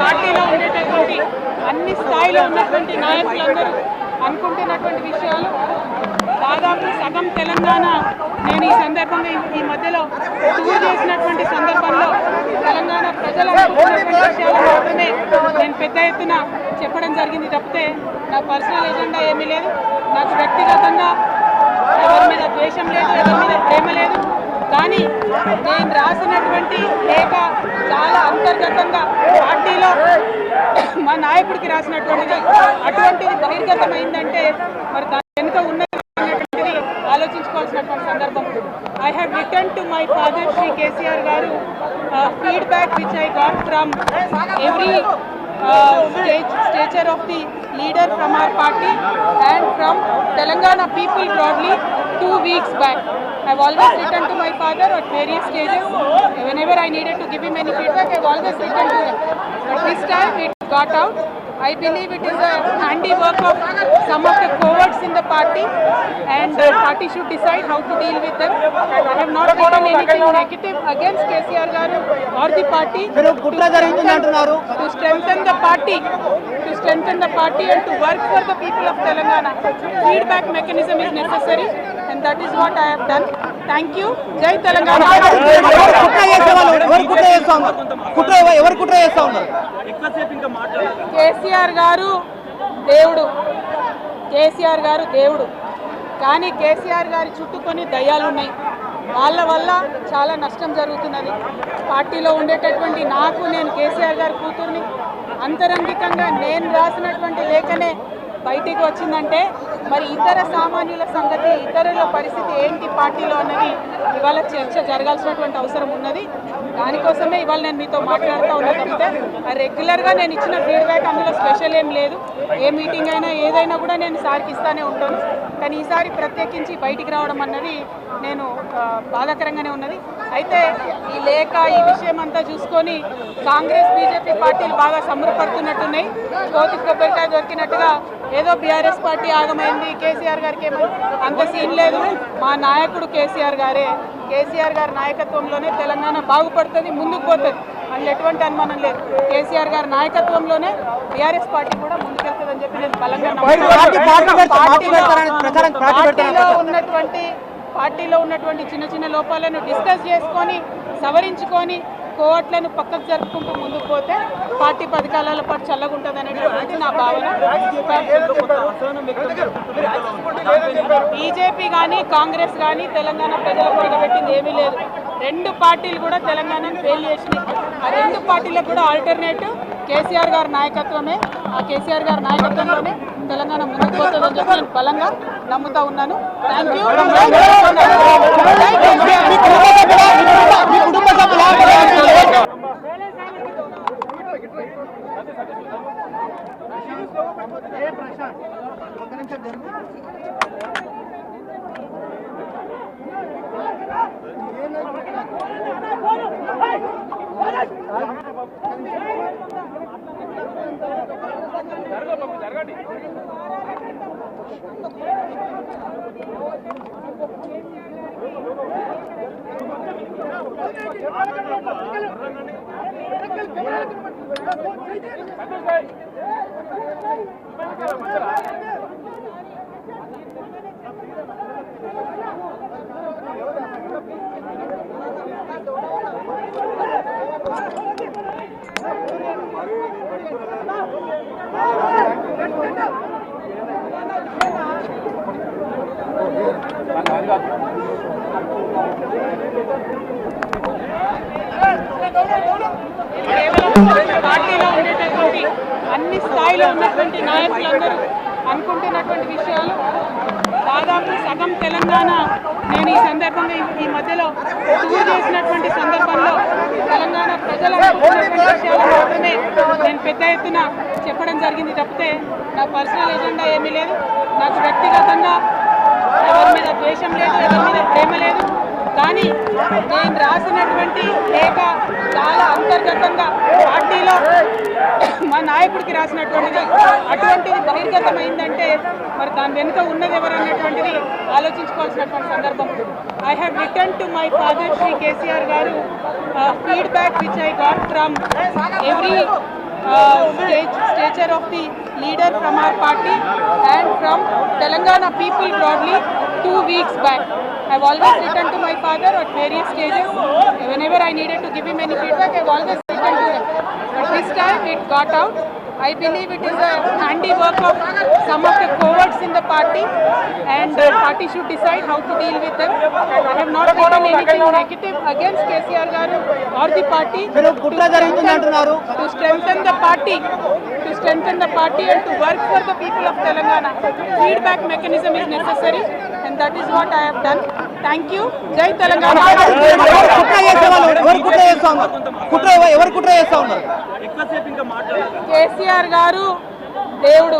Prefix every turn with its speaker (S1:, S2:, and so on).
S1: పార్టీలో ఉండేటటువంటి అన్ని స్థాయిలో ఉన్నటువంటి నాయకులందరూ అనుకుంటున్నటువంటి విషయాలు దాదాపు సగం తెలంగాణ నేను ఈ సందర్భంగా ఈ మధ్యలో టూర్ చేసినటువంటి సందర్భంలో తెలంగాణ ప్రజలు అనుకుంటున్నటువంటి విషయాలు మాత్రమే నేను పెద్ద ఎత్తున చెప్పడం జరిగింది తప్పితే నా పర్సనల్ ఎజెండా ఏమీ లేదు. నాకు వ్యక్తిగతంగా ఎవరి మీద ద్వేషం లేదు, ఎవరి మీద ప్రేమ లేదు. కానీ నేను రాసినటువంటి లేఖ చాలా అంతర్గతంగా పార్టీలో మా నాయకుడికి రాసినటువంటిది అటువంటిది బహిర్గతమైందంటే మరి దాని వెనుక ఉన్నటువంటిది ఆలోచించుకోవాల్సినటువంటి సందర్భం. I have written to my father Shri KCR garu feedback which I got from every stature of the leader from our party and from Telangana people broadly 2 weeks back. I have always written to my father at various stages. Whenever I needed to give him any feedback, I have always written to him. But this time it got out. I believe it is a handiwork of some of the cowards in the party, and the party should decide how to deal with them. I have not written anything negative against KCR garu or the party. To strengthen the party and to work for the people of Telangana. Feedback mechanism is necessary, and that is what I have done. Thank you. Jai Telangana. KCR గారు దేవుడు కానీ కేసీఆర్ గారి చుట్టుకొని దయ్యాలు ఉన్నాయి. వాళ్ళ వల్ల చాలా నష్టం జరుగుతున్నది. పార్టీలో ఉండేటటువంటి నేను కేసీఆర్ గారి కూతుర్ని అంతరంగికంగా నేను రాసినటువంటి లేఖనే బయటికి వచ్చిందంటే మరి ఇతర సామాన్యుల సంగతి, ఇతరుల పరిస్థితి ఏంటి పార్టీలో అన్నది ఇవాళ చర్చ జరగాల్సినటువంటి అవసరం ఉన్నది. దానికోసమే ఇవాళ నేను మీతో మాట్లాడుతూ ఉన్నా తప్పితే రెగ్యులర్గా నేను ఇచ్చిన ఫీడ్బ్యాక్ అందులో స్పెషల్ ఏం లేదు. ఏ మీటింగ్ అయినా ఏదైనా కూడా నేను సార్కి ఇస్తానే ఉంటాను. కానీ ఈసారి ప్రత్యేకించి బయటికి రావడం అన్నది నేను బాధాకరంగానే ఉన్నది. అయితే ఈ లేఖ ఈ విషయం అంతా చూసుకొని కాంగ్రెస్ బీజేపీ పార్టీలు బాగా సంబరపడుతున్నట్టున్నాయి. కోతి కొబ్బరికాయ దొరికినట్టుగా ఏదో బీఆర్ఎస్ పార్టీ ఆగమైంది, కేసీఆర్ గారికి ఏమో అంత సీన్ లేదు. మా నాయకుడు కేసీఆర్ గారే. కేసీఆర్ గారి నాయకత్వంలోనే తెలంగాణ బాగుపడుతుంది, ముందుకు పోతుంది. అందులో ఎటువంటి అనుమానం లేదు. కేసీఆర్ గారి నాయకత్వంలోనే బీఆర్ఎస్ పార్టీ కూడా ముందుకెళ్తుందని చెప్పి నేను బలంగా పార్టీలో ఉన్నటువంటి చిన్న చిన్న లోపాలను డిస్కస్ చేసుకొని సవరించుకొని కోవట్లను పక్కకు జరుపుకుంటూ ముందుకు పోతే పార్టీ 10 కాలాల పాటు చల్లగుంటుంది అనేటువంటి నా భావన. బీజేపీ కానీ కాంగ్రెస్ కానీ తెలంగాణ ప్రజలకు కూడబెట్టింది ఏమీ లేదు. 2 పార్టీలు కూడా తెలంగాణను ఫెయిల్ చేసినాయి. ఆ 2 పార్టీలకు కూడా ఆల్టర్నేటివ్ కేసీఆర్ గారి నాయకత్వమే. ఆ కేసీఆర్ గారి నాయకత్వంలోనే తెలంగాణ ముందుకు పోతుందని చెప్పి నేను బలంగా నమ్ముతా ఉన్నాను. Thank you. పార్టీలో ఉండేటటువంటి అన్ని స్థాయిలో ఉన్నటువంటి నాయకులందరూ అనుకుంటున్నటువంటి విషయాలు దాదాపు సగం తెలంగాణ నేను ఈ సందర్భంగా ఈ మధ్యలో టూర్ చేసినటువంటి సందర్భంలో తెలంగాణ ప్రజలు అనుకుంటున్నటువంటి విషయాలు మాత్రమే నేను పెద్ద ఎత్తున చెప్పడం జరిగింది తప్పితే నా పర్సనల్ ఎజెండా ఏమీ లేదు. నాకు వ్యక్తిగతంగా ఎవరి మీద ద్వేషం లేదు, ఎవరి మీద ప్రేమ లేదు. కానీ నేను రాసినటువంటి లేఖ చాలా అంతర్గతంగా పార్టీలో మా నాయకుడికి రాసినటువంటిది. అటువంటిది బహిర్గతమైందంటే మరి దాని వెనుక ఉన్నది ఎవరు అన్నటువంటిది ఆలోచించుకోవాల్సినటువంటి సందర్భం. I have return to my father Shri KCR garu feedback which I got from every stature of the leader from our party and from Telangana people broadly 2 weeks back. I've always written to my father at various stages. Whenever I needed to give him any feedback, I've always written to him. But this time it got out. I believe it is a handiwork of some of the cowards in the party, and the party should decide how to deal with them. I have not written anything negative against KCR garu or the party. To strengthen the party, and to work for the people of Telangana. Feedback mechanism is necessary, and that is what I have done. Thank you. Jai Telangana. KCR గారు దేవుడు.